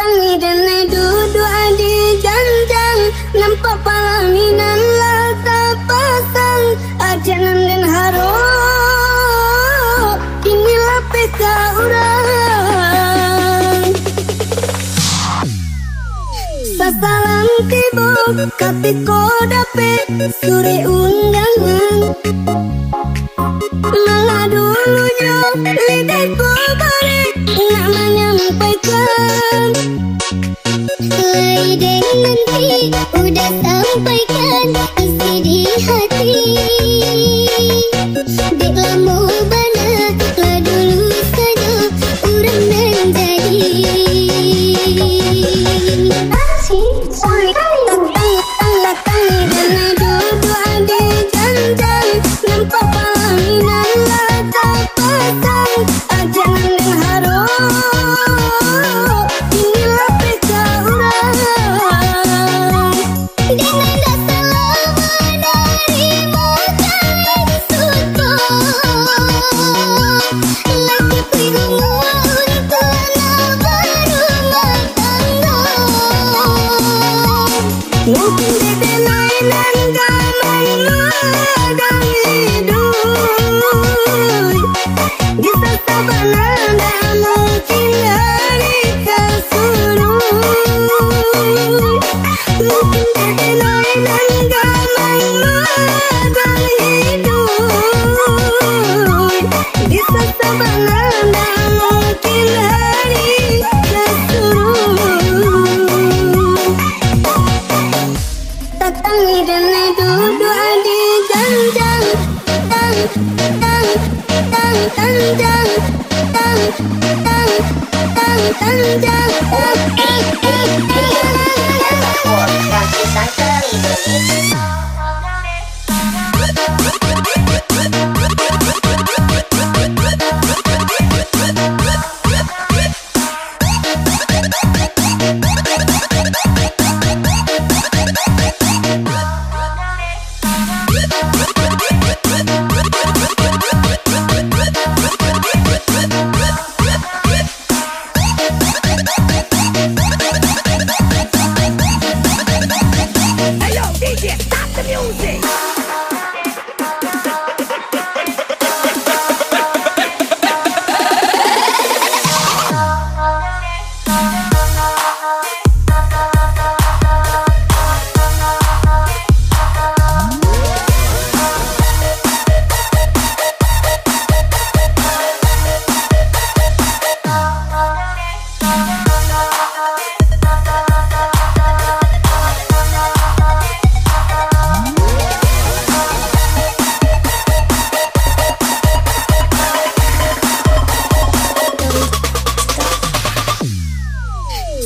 Tatangih Denai Duduak Di Janjang, nampak pala Minang lah tak pasang. Ajanan dan haro, inilah pesta orang. Sasaran tiba katiko dapet suri undangan. Malah dulunya lidah balik nak menyampaikan. Lidang nanti udah sampaikan isi di hati. Dek lama bana lah dulu saja urang nan jadi. Tatangih Denai Duduak Di Janjang, nampak pala Minang lah tak pasang. Ajanan dan haro, inilah pesta orang. Dengan dasar lama dari muka suka, lagi pergi untuk anak berumah tangga. Mungkin dede lain dan gaman madang hidup. Bisa sabana dan mungkin hari kesuruh. Mungkin dede lain dan gaman madang hidup. Bisa sabana dan mungkin hari kesuruh. Tatangih Denai Duduak Di Janjang, tanjang, tanjang.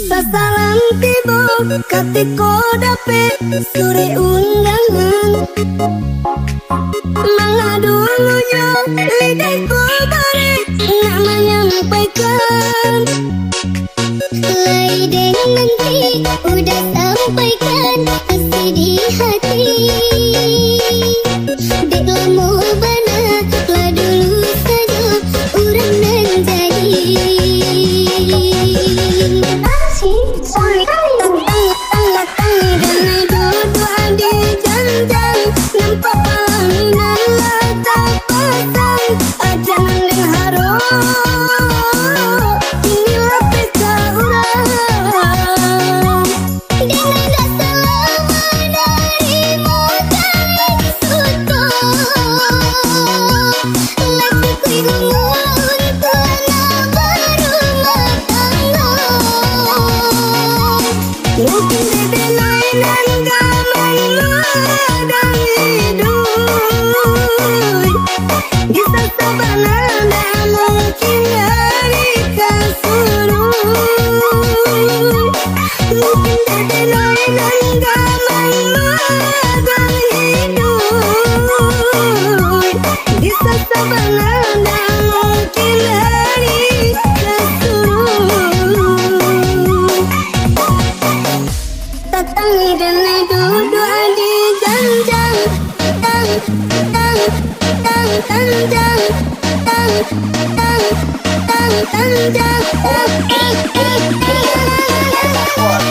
Sasaran tiba katiko dapet suri undangan. Malah dulunya lidah balik nak menyampaikan. Lidang nanti udah sampaikan isi di hati. Dek lama bana lah dulu saja urang nan jadi. Tatangih Denai Duduak Di Janjang, nampak pala Minang lah tak pasang. Ajanan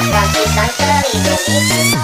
Gratisan terlindungi.